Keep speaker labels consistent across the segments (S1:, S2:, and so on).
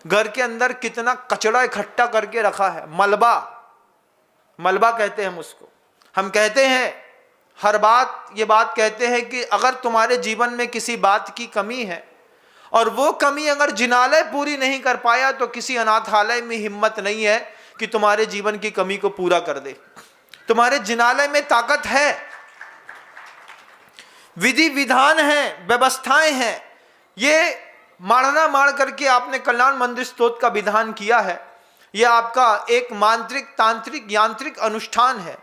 S1: घर के अंदर कितना कचरा इकट्ठा करके रखा है। मलबा, मलबा कहते हैं हम उसको। हम कहते हैं हर बात, ये बात कहते हैं कि अगर तुम्हारे जीवन में किसी बात की कमी है और वो कमी अगर जिनालय पूरी नहीं कर पाया तो किसी अनाथालय में हिम्मत नहीं है कि तुम्हारे जीवन की कमी को पूरा कर दे। तुम्हारे जिनालय में ताकत है, विधि विधान है, व्यवस्थाएं हैं। ये मारना मार करके आपने कल्याण मंदिर स्तोत्र का विधान किया है। यह आपका एक मांत्रिक, तांत्रिक, यांत्रिक अनुष्ठान है।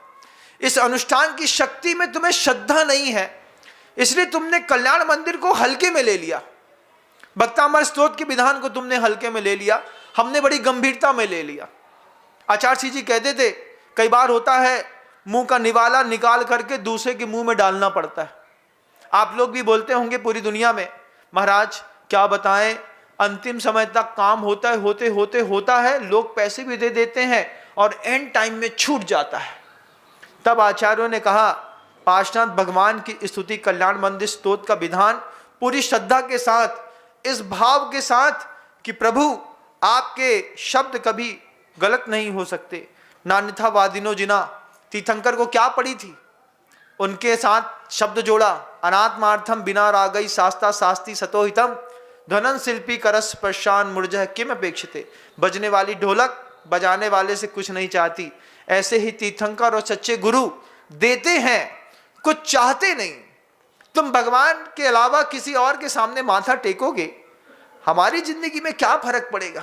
S1: इस अनुष्ठान की शक्ति में तुम्हें श्रद्धा नहीं है, इसलिए तुमने कल्याण मंदिर को हल्के में ले लिया। भक्तामृत स्तोत्र के विधान को तुमने हल्के में ले लिया, हमने बड़ी गंभीरता में ले लिया। आचार्य जी कहते थे कई बार होता है मुंह का निवाला निकाल करके दूसरे के मुंह में डालना पड़ता है। आप लोग भी बोलते होंगे पूरी दुनिया में, महाराज क्या बताएं, अंतिम समय तक काम होता है, लोग पैसे भी दे देते हैं और एंड टाइम में छूट जाता है। तब आचार्यों ने कहा पार्श्वनाथ भगवान की स्तुति कल्याण मंदिर स्तोत्र का विधान पूरी श्रद्धा के साथ, इस भाव के साथ कि प्रभु आपके शब्द कभी गलत नहीं हो सकते। नान्यथा वादिनो जिना, तीर्थंकर को क्या पड़ी थी, उनके साथ शब्द जोड़ा, अनात्मार्थम बिना रागई शास्ता शास्ति सतोहितम धनन शिल्पी करस प्रशान मुरझह किम अपेक्षिते। बजने वाली ढोलक बजाने वाले से कुछ नहीं चाहती। ऐसे ही तीर्थंकर और सच्चे गुरु देते हैं, कुछ चाहते नहीं। तुम भगवान के अलावा किसी और के सामने माथा टेकोगे, हमारी जिंदगी में क्या फर्क पड़ेगा।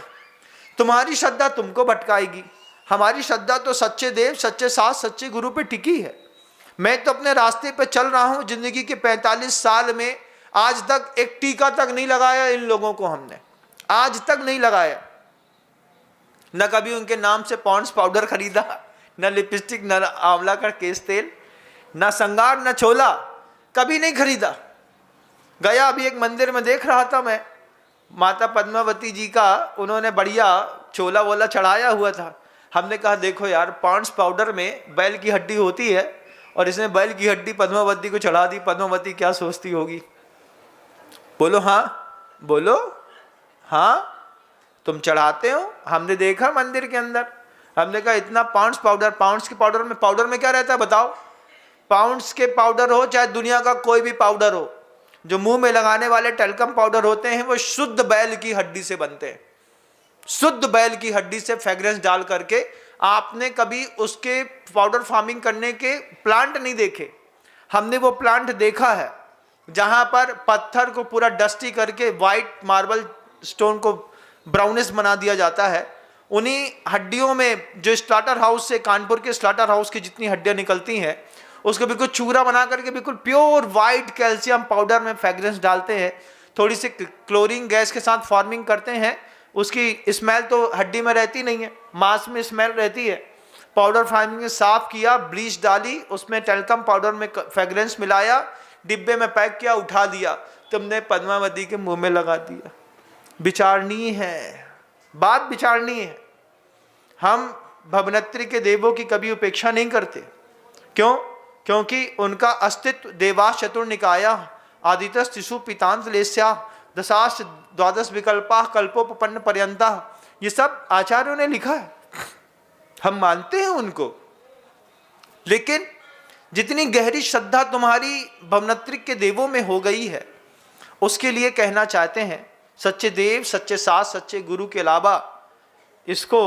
S1: तुम्हारी श्रद्धा तुमको भटकाएगी, हमारी श्रद्धा तो सच्चे देव, सच्चे शास्त्र, सच्चे गुरु पे टिकी है। मैं तो अपने रास्ते पे चल रहा हूं, जिंदगी के 45 साल में आज तक एक टीका तक नहीं लगाया इन लोगों को, हमने आज तक नहीं लगाया। न कभी उनके नाम से पॉन्ड्स पाउडर खरीदा, न लिपस्टिक, न आंवला का केस तेल, न श्रृंगार, न छोला, कभी नहीं खरीदा। गया अभी एक मंदिर में देख रहा था मैं, माता पद्मावती जी का उन्होंने बढ़िया छोला वोला चढ़ाया हुआ था। हमने कहा देखो यार, पॉन्ड्स पाउडर में बैल की हड्डी होती है और इसने बैल की हड्डी पद्मावती को चढ़ा दी, पद्मावती क्या सोचती होगी। बोलो हाँ, बोलो हाँ, तुम चढ़ाते हो, हमने देखा मंदिर के अंदर। हमने कहा इतना पाउंड्स पाउडर, पाउंड्स के पाउडर में क्या रहता है बताओ। पाउंड्स के पाउडर हो चाहे दुनिया का कोई भी पाउडर हो, जो मुंह में लगाने वाले टेल्कम पाउडर होते हैं वो शुद्ध बैल की हड्डी से बनते हैं। शुद्ध बैल की हड्डी से फ्रेग्रेंस डाल करके। आपने कभी उसके पाउडर फार्मिंग करने के प्लांट नहीं देखे, हमने वो प्लांट देखा है जहां पर पत्थर को पूरा डस्टी करके व्हाइट मार्बल स्टोन को ब्राउनिश बना दिया जाता है। उन्हीं हड्डियों में जो स्लाटर हाउस से, कानपुर के स्लाटर हाउस की जितनी हड्डियां निकलती हैं, उसको बिल्कुल चूरा बना करके बिल्कुल प्योर वाइट कैल्शियम पाउडर में फ्रेग्रेंस डालते हैं। थोड़ी सी क्लोरीन गैस के साथ फार्मिंग करते हैं, उसकी स्मेल तो हड्डी में रहती नहीं है, मांस में स्मेल रहती है। पाउडर फार्मिंग में साफ किया, ब्लीच डाली, उसमें टेल्कम पाउडर में फ्रेग्रेंस मिलाया, डिब्बे में पैक किया, उठा दिया, तुमने पद्मावती के मुंह में लगा दिया। विचारणीय है, बात विचारणीय है। हम भवनत्री के देवों की कभी उपेक्षा नहीं करते। क्यों? क्योंकि उनका अस्तित्व देवास चतुर्निकाया आदितस तिषु पितांत लेस्या दशाश द्वादश विकल्पा कल्पोपन्न पर्यंता, ये सब आचार्यों ने लिखा है, हम मानते हैं उनको। लेकिन जितनी गहरी श्रद्धा तुम्हारी भवनत्री के देवों में हो गई है, उसके लिए कहना चाहते हैं सच्चे देव, सच्चे शास्त्र, सच्चे गुरु के अलावा इसको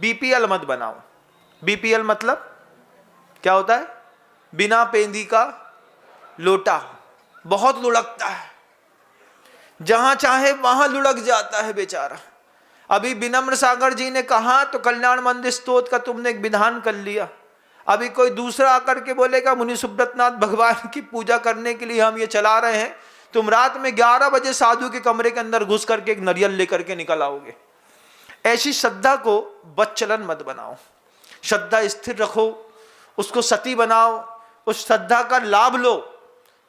S1: बीपीएल मत बनाओ। बीपीएल मतलब क्या होता है? बिना पेंदी का लोटा। बहुत लुढ़कता है, जहां चाहे वहां लुढ़क जाता है बेचारा। अभी विनम्र सागर जी ने कहा तो कल्याण मंदिर स्तोत्र का तुमने एक विधान कर लिया। अभी कोई दूसरा आकर के बोलेगा मुनि सुब्रतनाथ भगवान की पूजा करने के लिए हम ये चला रहे हैं, तुम रात में 11 बजे साधु के कमरे के अंदर घुस करके एक नारियल लेकर के निकल आओगे। ऐसी श्रद्धा को बदचलन मत बनाओ, श्रद्धा स्थिर रखो, उसको सती बनाओ, उस श्रद्धा का लाभ लो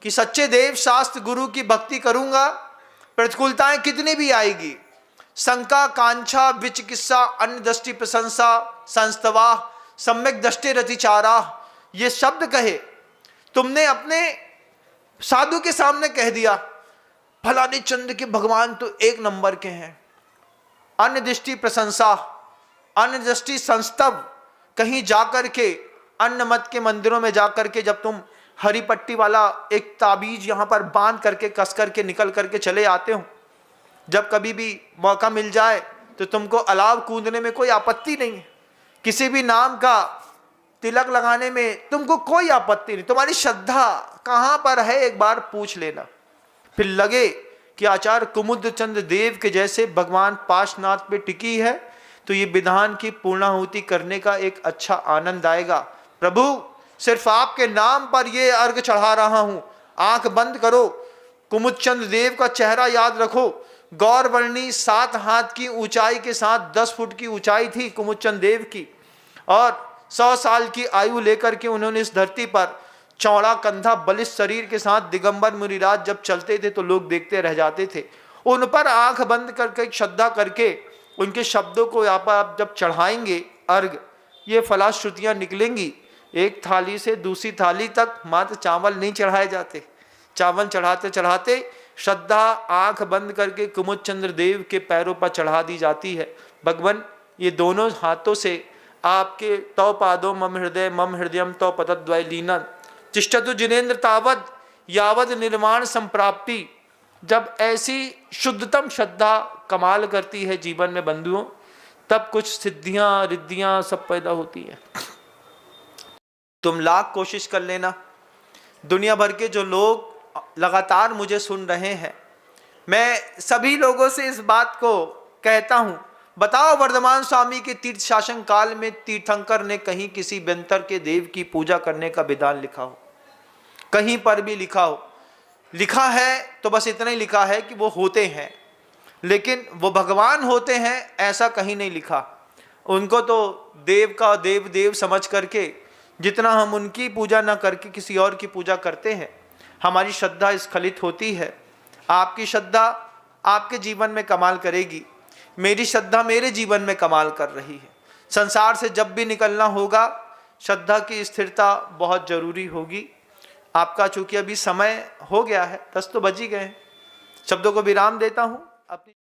S1: कि सच्चे देव शास्त्र गुरु की भक्ति करूंगा, प्रतिकूलताएं कितनी भी आएगी, शंका कांक्षा विचिकित्सा अन्य दृष्टि प्रशंसा संस्तवा सम्यक दृष्टि रतिचारा, ये शब्द कहे तुमने अपने साधु के सामने कह दिया, फलाने चंद्र के भगवान तो एक नंबर के हैं, अन्य दृष्टि प्रशंसा, अन्य दृष्टि संस्तव, कहीं जाकर के अन्य मत के मंदिरों में जाकर के जब तुम हरी पट्टी वाला एक ताबीज यहाँ पर बांध करके कस करके निकल करके चले आते हो, जब कभी भी मौका मिल जाए तो तुमको अलाव कूदने में कोई आपत्ति नहीं है, किसी भी नाम का तिलक लगाने में तुमको कोई आपत्ति नहीं, तुम्हारी श्रद्धा कहाँ पर है एक बार पूछ लेना। फिर लगे कि आचार्य कुमुदचंद्र देव के जैसे भगवान पार्श्वनाथ पे टिकी है तो ये विधान की पूर्णाहुति करने का एक अच्छा आनंद आएगा। प्रभु सिर्फ आपके नाम पर ये अर्घ चढ़ा रहा हूं, आंख बंद करो, कुमुदचंद्र देव का चेहरा याद रखो। गौरवर्णी 7 हाथ की ऊंचाई के साथ 10 फुट की ऊंचाई थी कुमुदचंद्र देव की, और 100 साल की आयु लेकर के उन्होंने इस धरती पर चौड़ा कंधा बलिष्ठ शरीर के साथ दिगंबर मुनिराज जब चलते थे तो लोग देखते रह जाते थे। उन पर आंख बंद करके श्रद्धा करके उनके शब्दों को यहाँ पर आप जब चढ़ाएंगे अर्घ, ये फलाश्रुतियाँ निकलेंगी। एक थाली से दूसरी थाली तक मात्र चावल नहीं चढ़ाए जाते, चावल चढ़ाते चढ़ाते श्रद्धा आंख बंद करके कुमुदचंद्र देव के पैरों पर चढ़ा दी जाती है। भगवान ये दोनों हाथों से आपके तौ पादों मम हृदयम तौ पतद्वय लीनन तिष्ठतु जिनेन्द्र तावद यावद निर्माण संप्राप्ति। जब ऐसी शुद्धतम श्रद्धा कमाल करती है जीवन में बंधुओं, तब कुछ सिद्धियां रिद्धियां सब पैदा होती हैं। तुम लाख कोशिश कर लेना, दुनिया भर के जो लोग लगातार मुझे सुन रहे हैं, मैं सभी लोगों से इस बात को कहता हूं, बताओ वर्धमान स्वामी के तीर्थ शासन काल में तीर्थंकर ने कहीं किसी व्यंतर के देव की पूजा करने का विधान लिखा हो? कहीं पर भी लिखा हो? लिखा है तो बस इतना ही लिखा है कि वो होते हैं, लेकिन वो भगवान होते हैं ऐसा कहीं नहीं लिखा। उनको तो देव का देव देव समझ करके जितना हम उनकी पूजा ना करके किसी और की पूजा करते हैं, हमारी श्रद्धा स्खलित होती है। आपकी श्रद्धा आपके जीवन में कमाल करेगी, मेरी श्रद्धा मेरे जीवन में कमाल कर रही है। संसार से जब भी निकलना होगा श्रद्धा की स्थिरता बहुत जरूरी होगी। आपका चूंकि अभी समय हो गया है, 10 तो बज ही गए हैं, शब्दों को विराम देता हूँ। अपनी